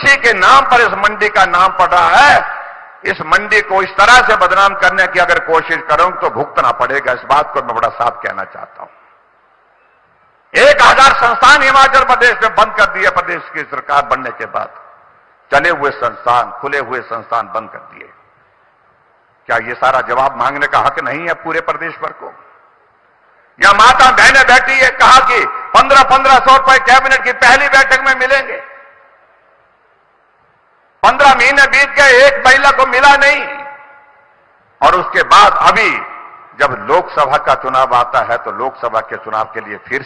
इसी के नाम पर इस मंडी का नाम पड़ रहा है। इस मंडी को इस तरह से बदनाम करने की अगर कोशिश करूं तो भुगतना पड़ेगा। इस बात को मैं बड़ा साफ कहना चाहता हूं। 1000 संस्थान हिमाचल प्रदेश में बंद कर दिए प्रदेश की सरकार बनने के बाद। चले हुए संस्थान, खुले हुए संस्थान बंद कर दिए। क्या ये सारा जवाब मांगने का हक नहीं है पूरे प्रदेश भर को? या माता बहनें बैठी है, कहा कि 1500 रुपए कैबिनेट की पहली बैठक में मिलेंगे। 15 महीने बीत गए, एक महिला को मिला नहीं। और उसके बाद अभी जब लोकसभा का चुनाव आता है तो लोकसभा के चुनाव के लिए फिर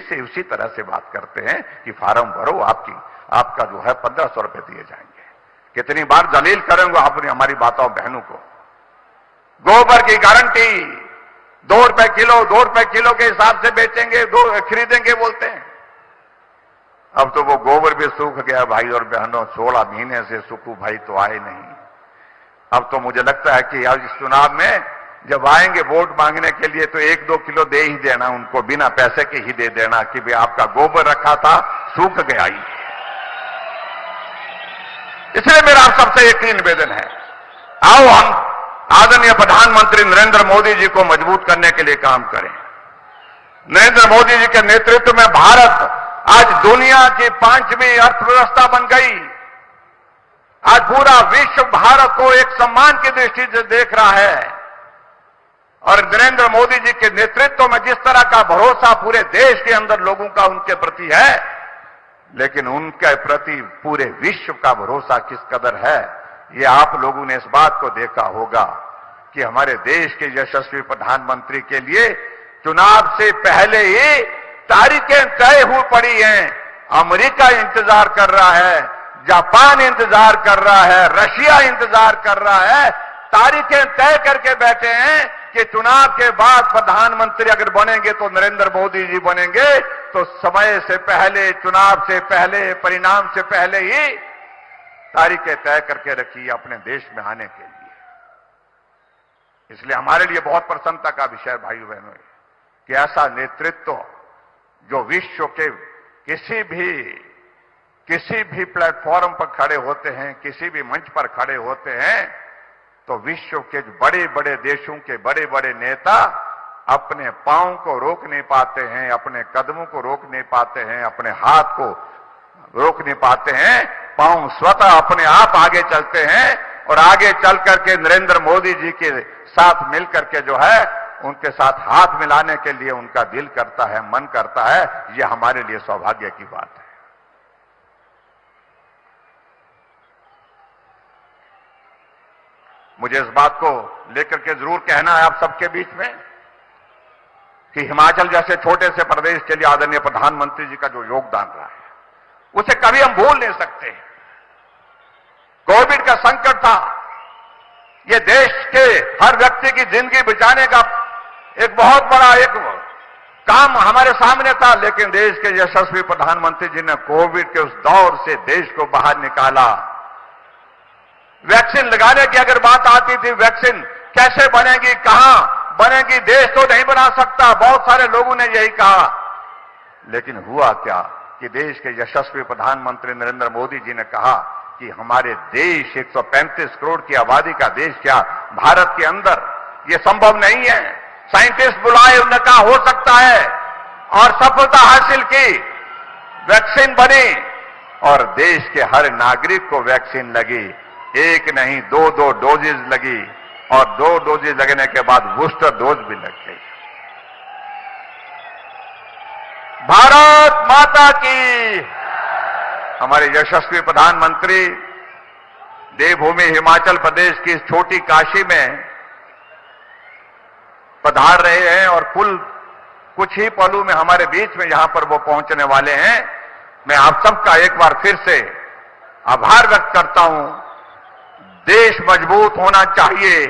से उसी तरह से बात करते हैं कि फार्म भरो, आपका जो है 1500 रुपए दिए जाएंगे। कितनी बार जलील करेंगे आपने हमारी माताओं बहनों को। गोबर की गारंटी 2 रुपए किलो के हिसाब से बेचेंगे, खरीदेंगे बोलते हैं। अब तो वो गोबर भी सूख गया भाई और बहनों। 16 महीने से सुखू भाई तो आए नहीं। अब तो मुझे लगता है कि अब इस चुनाव में जब आएंगे वोट मांगने के लिए तो 1-2 किलो दे ही देना उनको, बिना पैसे के ही दे देना कि भाई आपका गोबर रखा था, सूख गया ही। इसलिए मेरा आप सबसे एक ही निवेदन है, आओ हम आदरणीय प्रधानमंत्री नरेंद्र मोदी जी को मजबूत करने के लिए काम करें। नरेंद्र मोदी जी के नेतृत्व में भारत आज दुनिया की 5वीं अर्थव्यवस्था बन गई। आज पूरा विश्व भारत को एक सम्मान की दृष्टि से देख रहा है। और नरेंद्र मोदी जी के नेतृत्व में जिस तरह का भरोसा पूरे देश के अंदर लोगों का उनके प्रति है, लेकिन उनके प्रति पूरे विश्व का भरोसा किस कदर है, ये आप लोगों ने इस बात को देखा होगा कि हमारे देश के यशस्वी प्रधानमंत्री के लिए चुनाव से पहले ही तारीखें तय हो पड़ी हैं। अमेरिका इंतजार कर रहा है, जापान इंतजार कर रहा है, रशिया इंतजार कर रहा है। तारीखें तय करके बैठे हैं कि चुनाव के बाद प्रधानमंत्री अगर बनेंगे तो नरेंद्र मोदी जी बनेंगे। तो समय से पहले, चुनाव से पहले, परिणाम से पहले ही तारीखें तय करके रखी अपने देश में आने के लिए। इसलिए हमारे लिए बहुत प्रसन्नता का विषय भाइयों बहनों कि ऐसा नेतृत्व जो विश्व के किसी भी प्लेटफॉर्म पर खड़े होते हैं, किसी भी मंच पर खड़े होते हैं, तो विश्व के बड़े बड़े देशों के बड़े बड़े नेता अपने पांव को रोक नहीं पाते हैं, अपने कदमों को रोक नहीं पाते हैं, अपने हाथ को रोक नहीं पाते हैं। पांव स्वतः अपने आप आगे चलते हैं और आगे चल करके नरेंद्र मोदी जी के साथ मिलकर के जो है उनके साथ हाथ मिलाने के लिए उनका दिल करता है, मन करता है। यह हमारे लिए सौभाग्य की बात है। मुझे इस बात को लेकर के जरूर कहना है आप सबके बीच में कि हिमाचल जैसे छोटे से प्रदेश के लिए आदरणीय प्रधानमंत्री जी का जो योगदान रहा है उसे कभी हम भूल नहीं सकते। कोविड का संकट था, यह देश के हर व्यक्ति की जिंदगी बचाने का एक बहुत बड़ा एक काम हमारे सामने था, लेकिन देश के यशस्वी प्रधानमंत्री जी ने कोविड के उस दौर से देश को बाहर निकाला। वैक्सीन लगाने की अगर बात आती थी, वैक्सीन कैसे बनेगी, कहां बनेगी, देश तो नहीं बना सकता, बहुत सारे लोगों ने यही कहा। लेकिन हुआ क्या कि देश के यशस्वी प्रधानमंत्री नरेंद्र मोदी जी ने कहा कि हमारे देश 135 करोड़ की आबादी का देश, क्या भारत के अंदर यह संभव नहीं है? साइंटिस्ट बुलाए, उन्होंने कहा हो सकता है, और सफलता हासिल की। वैक्सीन बनी और देश के हर नागरिक को वैक्सीन लगी। एक नहीं, 2 डोजेज लगी और 2 डोजेज लगने के बाद बूस्टर डोज भी लग गई। भारत माता की। हमारे यशस्वी प्रधानमंत्री देवभूमि हिमाचल प्रदेश की इस छोटी काशी में पधार रहे हैं और कुछ ही पलों में हमारे बीच में यहां पर वो पहुंचने वाले हैं। मैं आप सबका एक बार फिर से आभार व्यक्त करता हूं। देश मजबूत होना चाहिए,